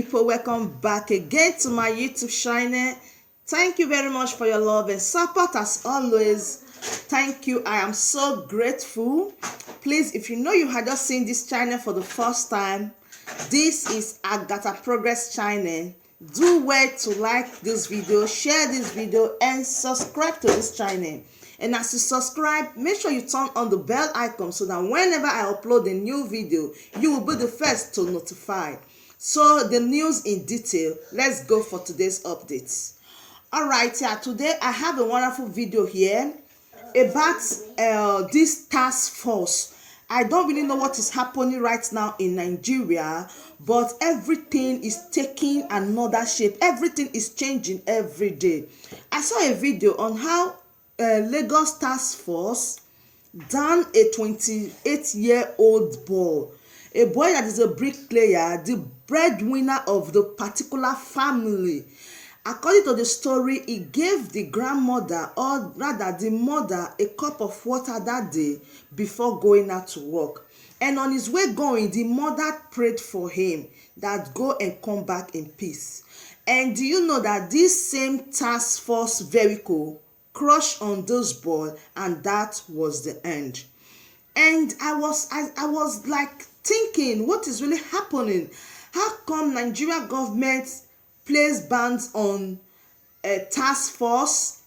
people, welcome back again to my YouTube channel. Thank you very much for your love and support as always. Thank you. I am so grateful. Please, if you know you had just seen this channel for the first time, this is Agatha Progress channel. Do well to like this video, share this video, and subscribe to this channel. And as you subscribe, make sure you turn on the bell icon so that whenever I upload a new video, you will be the first to notify. So the news in detail, let's go for today's updates. All right, today I have a wonderful video here about this task force. I don't really know what is happening right now in Nigeria, but everything is taking another shape. Everything is changing every day. I saw a video on how Lagos task force down a 28-year-old boy, a boy that is a bricklayer, the breadwinner of the particular family. According to the story, he gave the grandmother, or rather the mother, a cup of water that day before going out to work. And on his way going, the mother prayed for him that go and come back in peace. And do you know that this same task force vehicle crushed on those boys, and that was the end? And I was like thinking, what is really happening? How come Nigeria government place bans on a task force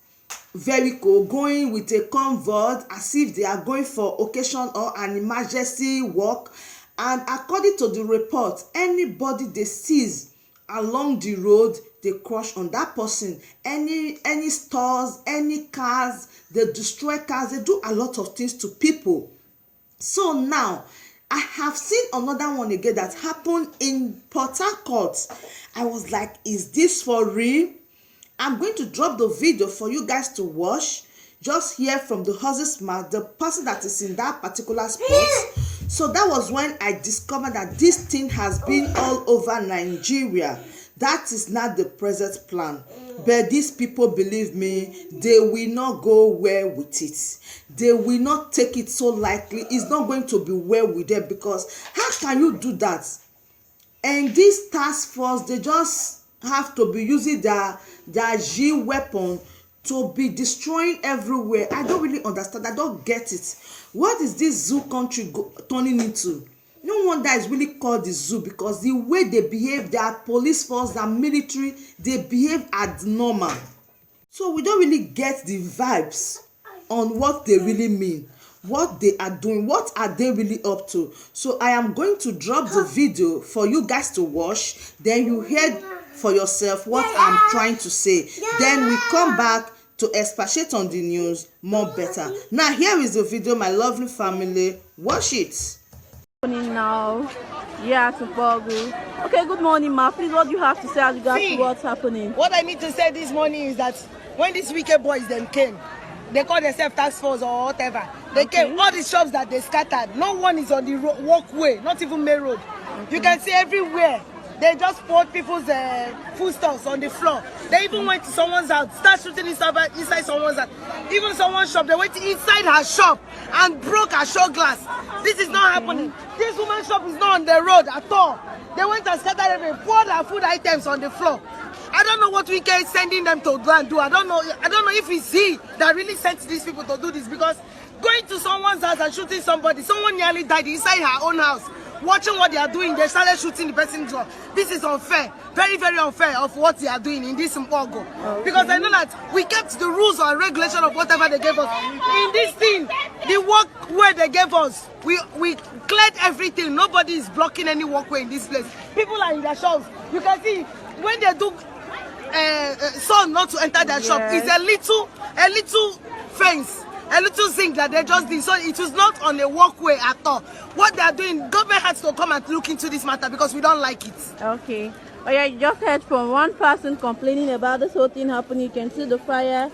vehicle going with a convoy as if they are going for occasion or an emergency work? And according to the report, anybody they seize along the road, they crush on that person. Any stores, any cars, they destroy cars, they do a lot of things to people. So now I have seen another one again that happened in Portharcourt. I was like, is this for real? I'm going to drop the video for you guys to watch. Just hear from the horse's mouth, the person that is in that particular spot. So that was when I discovered that this thing has been all over Nigeria. That is not the present plan. But these people, believe me, they will not go well with it. They will not take it so lightly. It's not going to be well with them, because how can you do that? And this task force, they just have to be using their G weapon to be destroying everywhere. I don't really understand. I don't get it. What is this zoo country turning into? No wonder it's really called the zoo, because the way they behave, their police force, their military, they behave abnormal. So we don't really get the vibes on what they really mean, what they are doing, what are they really up to. So I am going to drop the video for you guys to watch, then you hear for yourself what I'm trying to say. Then we come back to expatiate on the news more better. Now here is the video, my lovely family. Watch it. Now, yeah, to Bogu. Okay, good morning, ma. Please, what do you have to say as regards to what's happening? What I need to say this morning is that when these wicked boys them came, they call themselves task force or whatever. They came, all the shops that they scattered, no one is on the walkway, not even main road. You can see everywhere. They just poured people's foodstuffs on the floor. They even went to someone's house, start shooting inside someone's house. Even someone's shop, they went inside her shop and broke her show glass. This is not happening. This woman's shop is not on the road at all. They went and scattered everything, poured her food items on the floor. I don't know what we can sending them to go and do. I don't know if it's he that really sent these people to do this, because going to someone's house and shooting somebody, someone nearly died inside her own house. Watching what they are doing, they started shooting the person's door. This is unfair, very, very unfair of what they are doing in this Mpogo. Okay. Because I know that we kept the rules or regulation of whatever they gave us. In this thing, the walkway they gave us, we cleared everything. Nobody is blocking any walkway in this place. People are in their shops. You can see when they do sun not to enter their shop, it's a little fence, a little zinc that they just did. So it was not on a walkway at all. What they are doing, government has to come and look into this matter, because we don't like it. Okay. Oh yeah, you just heard from one person complaining about this whole thing happening. You can see the fire.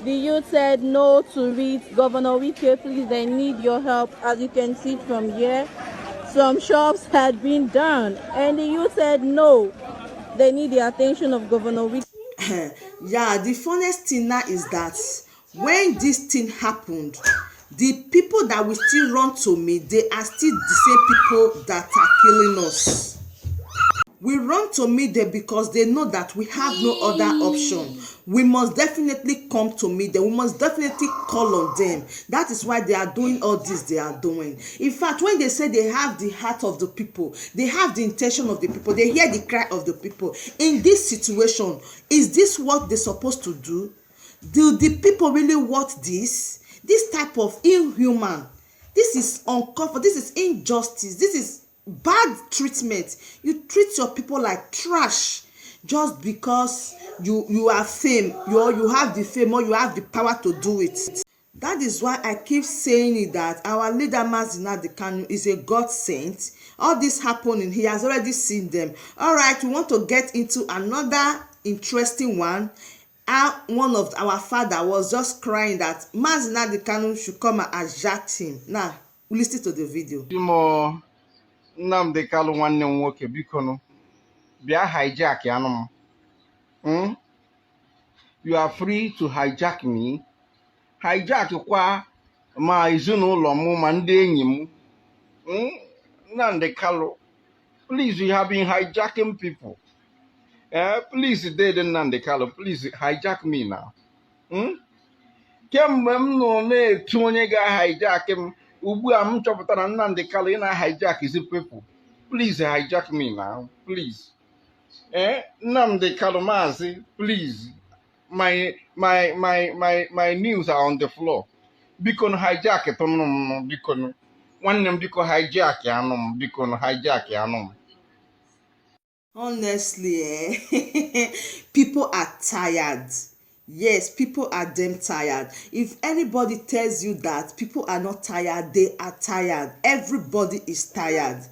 The youth said no to it. Governor Wike, please, they need your help. As you can see from here, some shops had been done, and the youth said no. They need the attention of Governor Wike. Yeah, the funniest thing now is that when this thing happened, the people that will still run to me, they are still the same people that are killing us. We run to meet them because they know that we have no other option. We must definitely come to meet them. We must definitely call on them. That is why they are doing all this they are doing. In fact, when they say they have the heart of the people, they have the intention of the people, they hear the cry of the people. In this situation, is this what they're supposed to do? Do the people really want this? This type of inhuman, this is uncomfortable, this is injustice, this is bad treatment. You treat your people like trash just because you have fame, you have the fame, or you have the power to do it. That is why I keep saying it, that our leader Nnamdi Kanu is a God sent. All this happening, he has already seen them. All right, we want to get into another interesting one. One of our father was just crying that Nnamdi Kanu should come and hijack him. Now, we listen to the video. Nnamdi Kanu nwanne m nwoke biko nụ bịa hijack anụ m. You are free to hijack me. Hijack kwa ma ezinụlọ m ma ndị enyi m. Nnamdi Kanu, please, you have been hijacking people. Please, Nnamdi Kanu, please hijack me now. Kemgbe m nọ na-etu onye ga-hijack m, ugbu a m chọpụtara Nnamdi Kanu ị na-hijack is people. Please hijack me now, please. Nnamdi Kanu Mazi, please. My news are on the floor. Biko no hijack it on biko no. One name biko hijack anum biko no hijack anum. Honestly, people are tired. Yes, people are damn tired. If anybody tells you that people are not tired, they are tired. Everybody is tired.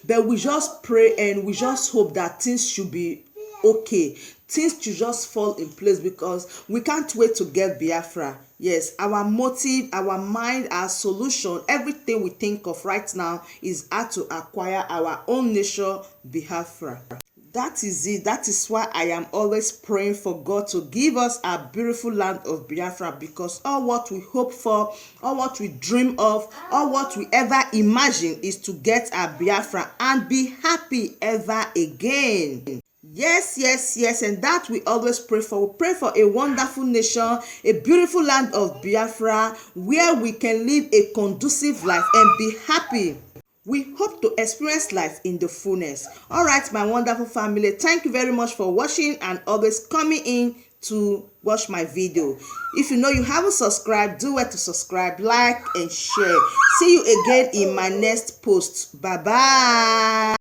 But we just pray and we just hope that things should be okay. Things should just fall in place because we can't wait to get Biafra. Yes, our motive, our mind, our solution, everything we think of right now is how to acquire our own nation, Biafra. That is it. That is why I am always praying for God to give us a beautiful land of Biafra, because all what we hope for, all what we dream of, all what we ever imagine is to get a Biafra and be happy ever again. Yes, yes, yes, and that we always pray for. We pray for a wonderful nation, a beautiful land of Biafra, where we can live a conducive life and be happy. We hope to experience life in the fullness. All right, my wonderful family, thank you very much for watching and always coming in to watch my video. If you know you haven't subscribed, do it to subscribe, like, and share. See you again in my next post. Bye-bye.